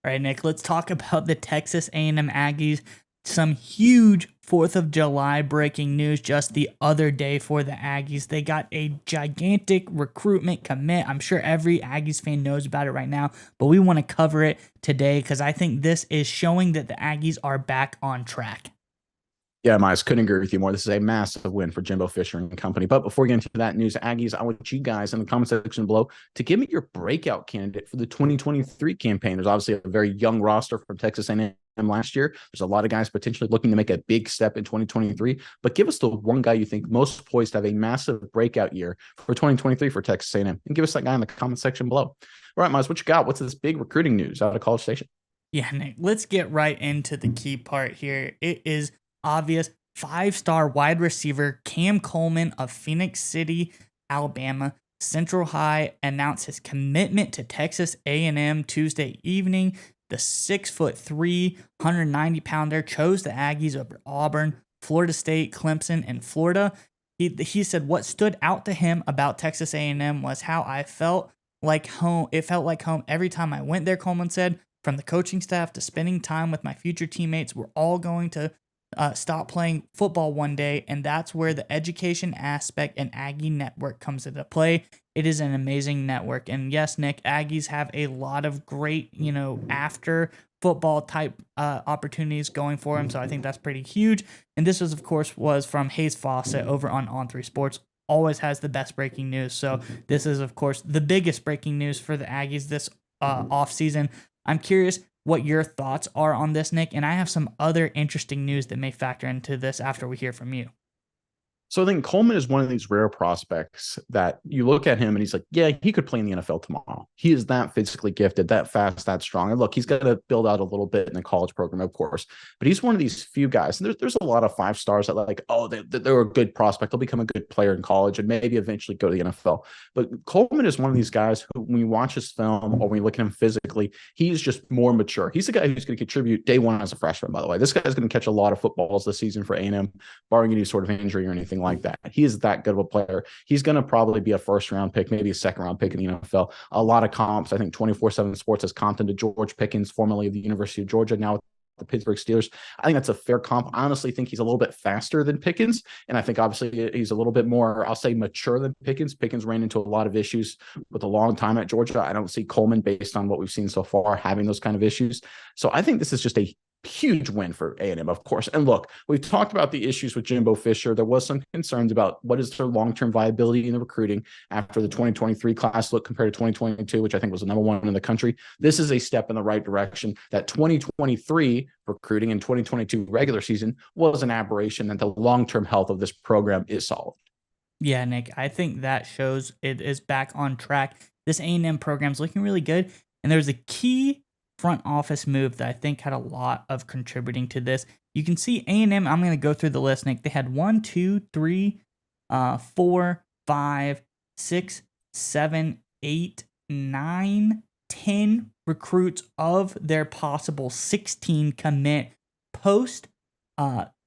All right, Nick, let's talk about the Texas A&M Aggies. Some huge 4th of July breaking news just the other day for the Aggies. They got a gigantic recruitment commit. I'm sure every Aggies fan knows about it right now, but we want to cover it today because I think this is showing that the Aggies are back on track. Yeah, Miles, couldn't agree with you more. This is a massive win for Jimbo Fisher and company. But before we get into that news, Aggies, I want you guys in the comment section below to give me your breakout candidate for the 2023 campaign. There's obviously a very young roster from Texas A&M last year. There's a lot of guys potentially looking to make a big step in 2023. But give us the one guy you think most poised to have a massive breakout year for 2023 for Texas A&M, and give us that guy in the comment section below. All right, Miles, what you got? What's this big recruiting news out of College Station? Yeah, Nick, let's get right into the key part here. It is obvious. 5-star wide receiver Cam Coleman of Phoenix City, Alabama. Central High announced his commitment to Texas A&M Tuesday evening. The 6'3", 190-pounder chose the Aggies over Auburn, Florida State, Clemson, and Florida. He said what stood out to him about Texas A&M was how I felt like home. It felt like home every time I went there, Coleman said. From the coaching staff to spending time with my future teammates, we're all going to stop playing football one day, and that's where the education aspect and Aggie Network comes into play. It is an amazing network, and yes, Nick, Aggies have a lot of great, after football type opportunities going for them, so I think that's pretty huge. And this was, of course, from Hayes Fawcett over on On3 Sports. Always has the best breaking news, so this is, of course, the biggest breaking news for the Aggies this offseason. I'm curious what your thoughts are on this, Nick, and I have some other interesting news that may factor into this after we hear from you. So I think Coleman is one of these rare prospects that you look at him and he's like, yeah, he could play in the NFL tomorrow. He is that physically gifted, that fast, that strong. And look, he's got to build out a little bit in the college program, of course, but he's one of these few guys. And there's a lot of 5 stars that like, oh, they're a good prospect. They'll become a good player in college and maybe eventually go to the NFL. But Coleman is one of these guys who, when you watch his film or when you look at him physically, he's just more mature. He's the guy who's going to contribute day one as a freshman, by the way. This guy's going to catch a lot of footballs this season for A&M, barring any sort of injury or anything like that. He is that good of a player. He's going to probably be a first-round pick, maybe a second-round pick in the NFL. A lot of comps. I think 24/7 Sports has comped him to George Pickens, formerly of the University of Georgia, now with the Pittsburgh Steelers. I think that's a fair comp. I honestly think he's a little bit faster than Pickens, and I think obviously he's a little bit more, I'll say, mature than Pickens. Pickens ran into a lot of issues with a long time at Georgia. I don't see Coleman, based on what we've seen so far, having those kind of issues. So I think this is just a huge win for A&M, of course. And look, we've talked about the issues with Jimbo Fisher. There was some concerns about what is their long-term viability in the recruiting after the 2023 class look compared to 2022, which I think was the number one in the country. This is a step in the right direction. That 2023 recruiting and 2022 regular season was an aberration, and the long-term health of this program is solid. Yeah, Nick, I think that shows it is back on track. This A&M program is looking really good, and there's a key front office move that I think had a lot of contributing to this. You can see A&M, I'm going to go through the list, Nick. They had 1, 2, 3, 4, 5, 6, 7, 8, 9, 10 recruits of their possible 16 commit post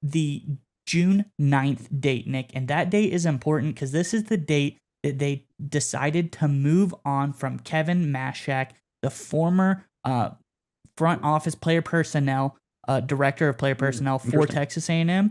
the June 9th date, Nick. And that date is important because this is the date that they decided to move on from Kevin Mashak, the former front office player personnel, director of player personnel for Texas A&M.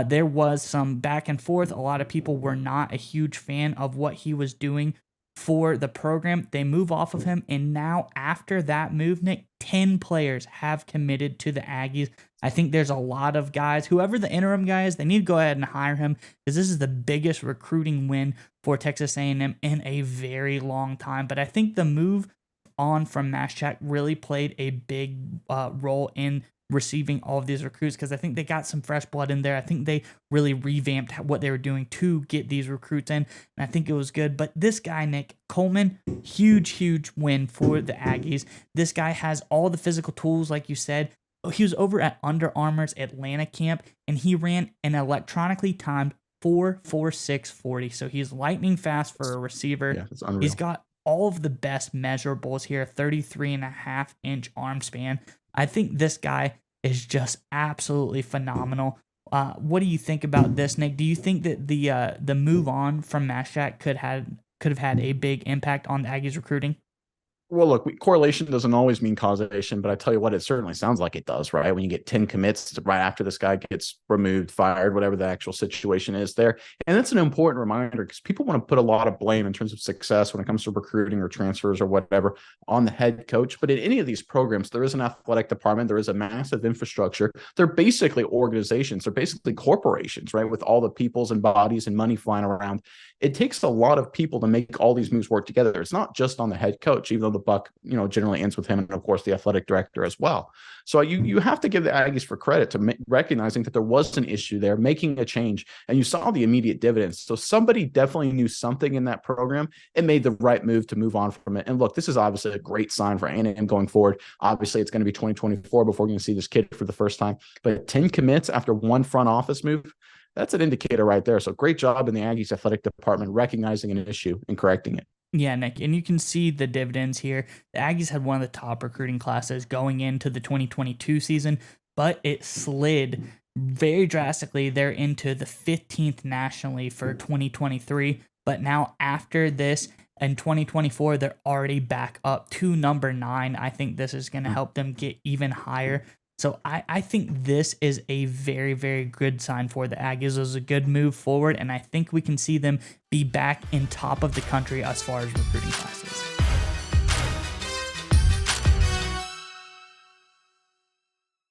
There was some back and forth. A lot of people were not a huge fan of what he was doing for the program. They move off of him, and now after that move, Nick, 10 players have committed to the Aggies. I think there's a lot of guys, whoever the interim guy is, they need to go ahead and hire him because this is the biggest recruiting win for Texas A&M in a very long time. But I think the move on from Mashak really played a big role in receiving all of these recruits because I think they got some fresh blood in there. I think they really revamped what they were doing to get these recruits in, and I think it was good. But this guy, Nick Coleman, huge win for the Aggies. This guy has all the physical tools, like you said. He was over at Under Armour's Atlanta camp, and he ran an electronically timed 4.4640. So he's lightning fast for a receiver. Yeah, it's unreal. He's got all of the best measurables here, 33.5-inch arm span. I think this guy is just absolutely phenomenal. What do you think about this, Nick? Do you think that the move on from Mashak could have had a big impact on the Aggies recruiting? Well, look, correlation doesn't always mean causation, but I tell you what, it certainly sounds like it does, right? When you get 10 commits right after this guy gets removed, fired, whatever the actual situation is there. And that's an important reminder because people want to put a lot of blame in terms of success when it comes to recruiting or transfers or whatever on the head coach. But in any of these programs, there is an athletic department, there is a massive infrastructure. They're basically organizations, they're basically corporations, right? With all the peoples and bodies and money flying around. It takes a lot of people to make all these moves work together. It's not just on the head coach, even though the buck, generally ends with him, and of course the athletic director as well. So you have to give the Aggies for credit to recognizing that there was an issue there, making a change, and you saw the immediate dividends. So somebody definitely knew something in that program and made the right move to move on from it. And look, this is obviously a great sign for A&M going forward. Obviously, it's going to be 2024 before we're going to see this kid for the first time. But 10 commits after one front office move, that's an indicator right there. So great job in the Aggies athletic department recognizing an issue and correcting it. Yeah, Nick, and you can see the dividends here. The Aggies had one of the top recruiting classes going into the 2022 season, but it slid very drastically. They're into the 15th nationally for 2023, but now after this in 2024, they're already back up to number 9. I think this is going to help them get even higher. So I think this is a very, very good sign for the Aggies. It was a good move forward, and I think we can see them be back in top of the country as far as recruiting classes.